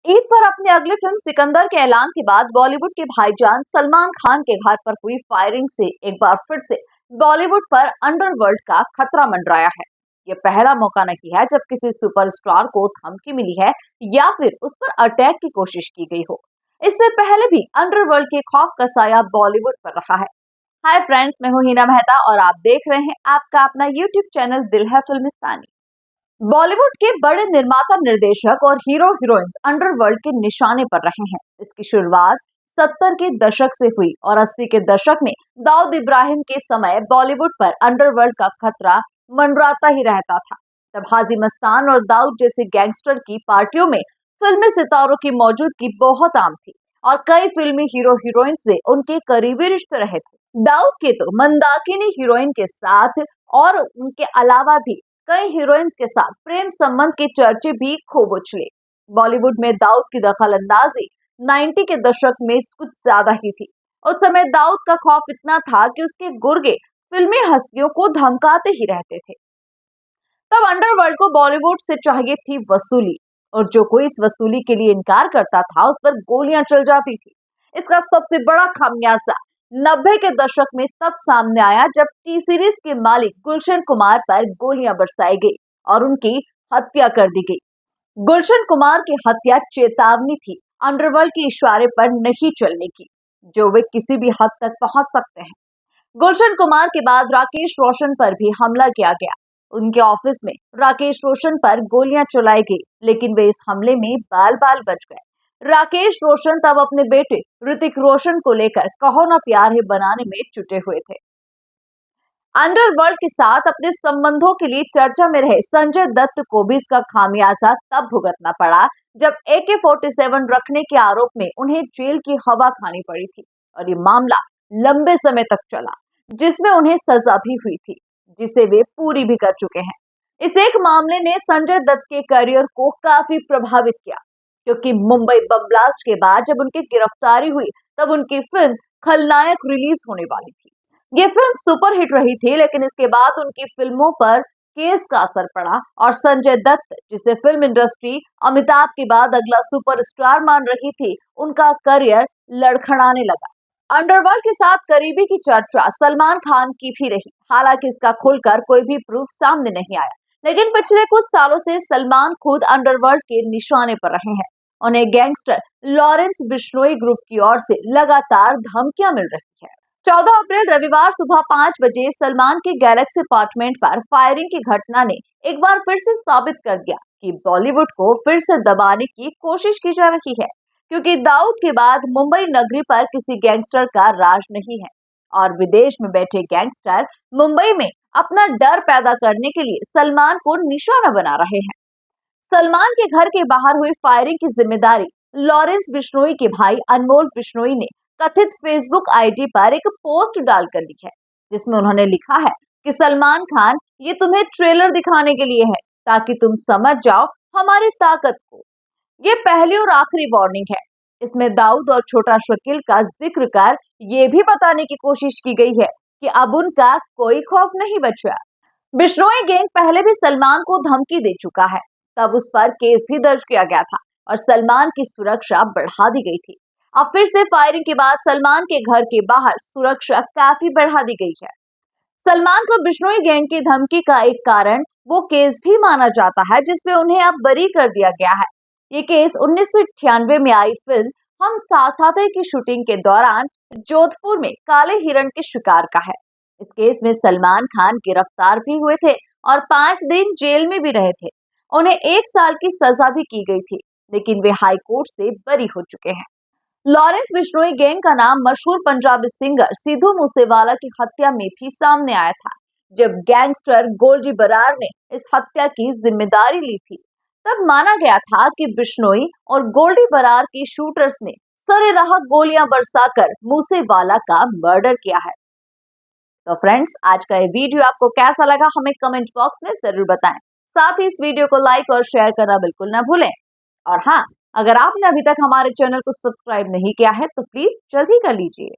ईद पर अपनी अगली फिल्म सिकंदर के ऐलान के बाद बॉलीवुड के भाईजान सलमान खान के घर पर हुई फायरिंग से एक बार फिर से बॉलीवुड पर अंडरवर्ल्ड का खतरा मंडराया है। ये पहला मौका नहीं है जब किसी सुपरस्टार को धमकी मिली है या फिर उस पर अटैक की कोशिश की गई हो। इससे पहले भी अंडरवर्ल्ड के खौफ का साया बॉलीवुड पर रहा है। हाय फ्रेंड्स, मैं हूं हिना मेहता और आप देख रहे हैं आपका अपना यूट्यूब चैनल दिल है फिल्मिस्तानी। बॉलीवुड के बड़े निर्माता, निर्देशक और हीरो हीरोइंस अंडरवर्ल्ड के निशाने पर रहे हैं। इसकी शुरुआत 70 के दशक से हुई और 80 के दशक में दाऊद इब्राहिम के समय बॉलीवुड पर अंडरवर्ल्ड का खतरा मंडराता ही रहता था। तब हाजी मस्तान और दाऊद जैसे गैंगस्टर की पार्टियों में फिल्मी सितारों की मौजूदगी बहुत आम थी और कई फिल्मी हीरो हीरोइन से उनके करीबी रिश्ते रहे थे। दाऊद के तो मंदाकिनी हीरोइन के साथ और उनके अलावा भी कई हीरोइंस के साथ प्रेम संबंध के चर्चे भी खूब उछले। बॉलीवुड में दाऊद की दखलंदाजी 90 के दशक में कुछ ज्यादा ही थी। उस समय दाऊद का खौफ इतना था कि उसके गुर्गे फिल्मी हस्तियों को धमकाते ही रहते थे। तब अंडरवर्ल्ड को बॉलीवुड से चाहिए थी वसूली और जो कोई इस वसूली के लिए इनकार करता था उस पर गोलियां चल जाती थी। इसका सबसे बड़ा खामियाजा 90 के दशक में तब सामने आया जब टी सीरीज के मालिक गुलशन कुमार पर गोलियां बरसाई गई और उनकी हत्या कर दी गई। गुलशन कुमार की हत्या चेतावनी थी अंडरवर्ल्ड के इशारे पर नहीं चलने की, जो वे किसी भी हद तक पहुंच सकते हैं। गुलशन कुमार के बाद राकेश रोशन पर भी हमला किया गया। उनके ऑफिस में राकेश रोशन पर गोलियां चलाई गई, लेकिन वे इस हमले में बाल बाल बच गए। राकेश रोशन तब अपने बेटे ऋतिक रोशन को लेकर कहो ना प्यार है बनाने में जुटे हुए थे। अंडरवर्ल्ड के साथ अपने संबंधों के लिए चर्चा में रहे संजय दत्त को भी इसका खामियाजा तब भुगतना पड़ा जब AK-47 रखने के आरोप में उन्हें जेल की हवा खानी पड़ी थी और ये मामला लंबे समय तक चला, जिसमें उन्हें सजा भी हुई थी, जिसे वे पूरी भी कर चुके हैं। इस एक मामले ने संजय दत्त के करियर को काफी प्रभावित किया, क्योंकि मुंबई बम ब्लास्ट के बाद जब उनकी गिरफ्तारी हुई तब उनकी फिल्म खलनायक रिलीज होने वाली थी। ये फिल्म सुपरहिट रही थी, लेकिन इसके बाद उनकी फिल्मों पर केस का असर पड़ा और संजय दत्त, जिसे फिल्म इंडस्ट्री अमिताभ के बाद अगला सुपरस्टार मान रही थी, उनका करियर लड़खड़ाने लगा। अंडरवर्ल्ड के साथ करीबी की चर्चा सलमान खान की भी रही। हालांकि इसका खुलकर कोई भी प्रूफ सामने नहीं आया, लेकिन पिछले कुछ सालों से सलमान खुद अंडरवर्ल्ड के निशाने पर रहे हैं। उन्हें गैंगस्टर लॉरेंस बिश्नोई ग्रुप की ओर से लगातार धमकियां मिल रही है। 14 अप्रैल रविवार सुबह 5 बजे सलमान के गैलेक्सी अपार्टमेंट पर फायरिंग की घटना ने एक बार फिर से साबित कर दिया कि बॉलीवुड को फिर से दबाने की कोशिश की जा रही है, क्योंकि दाऊद के बाद मुंबई नगरी पर किसी गैंगस्टर का राज नहीं है और विदेश में बैठे गैंगस्टर मुंबई में अपना डर पैदा करने के लिए सलमान को निशाना बना रहे हैं। सलमान के घर के बाहर हुई फायरिंग की जिम्मेदारी लॉरेंस बिश्नोई के भाई अनमोल बिश्नोई ने कथित फेसबुक आईडी पर एक पोस्ट डालकर ली है, जिसमें उन्होंने लिखा है कि सलमान खान, ये तुम्हें ट्रेलर दिखाने के लिए है ताकि तुम समझ जाओ हमारी ताकत को। ये पहली और आखिरी वार्निंग है। इसमें दाऊद और छोटा शकील का जिक्र कर ये भी बताने की कोशिश की गई है कि अब उनका कोई खौफ नहीं बचा। बिश्नोई गैंग पहले भी सलमान को धमकी दे चुका है, तब उस पर केस भी दर्ज किया गया था और सलमान की सुरक्षा बढ़ा दी गई थी। अब फिर से फायरिंग के बाद सलमान के घर के बाहर सुरक्षा काफी बढ़ा दी गई है। सलमान को बिश्नोई गैंग की धमकी का एक कारण वो केस भी माना जाता है जिसमें उन्हें अब बरी कर दिया गया है। ये केस 1998 में आई फिल्म हम साथ साथ हैं की शूटिंग के दौरान जोधपुर में काले हिरण के शिकार का है। इस केस में सलमान खान गिरफ्तार भी हुए थे और 5 दिन जेल में भी रहे थे। उन्हें 1 साल की सजा भी की गई थी, लेकिन वे हाई कोर्ट से बरी हो चुके हैं। लॉरेंस बिश्नोई गैंग का नाम मशहूर पंजाबी सिंगर सिद्धू मूसेवाला की हत्या में भी सामने आया था, जब गैंगस्टर गोल्डी बरार ने इस हत्या की जिम्मेदारी ली थी। तब माना गया था कि बिश्नोई और गोल्डी बरार के शूटर्स ने सरेराह गोलियां बरसाकर मूसेवाला का मर्डर किया है। तो फ्रेंड्स, आज का ये वीडियो आपको कैसा लगा हमें कमेंट बॉक्स में जरूर बताएं। साथ ही इस वीडियो को लाइक और शेयर करना बिल्कुल ना भूलें। और हाँ, अगर आपने अभी तक हमारे चैनल को सब्सक्राइब नहीं किया है तो प्लीज जल्दी कर लीजिए।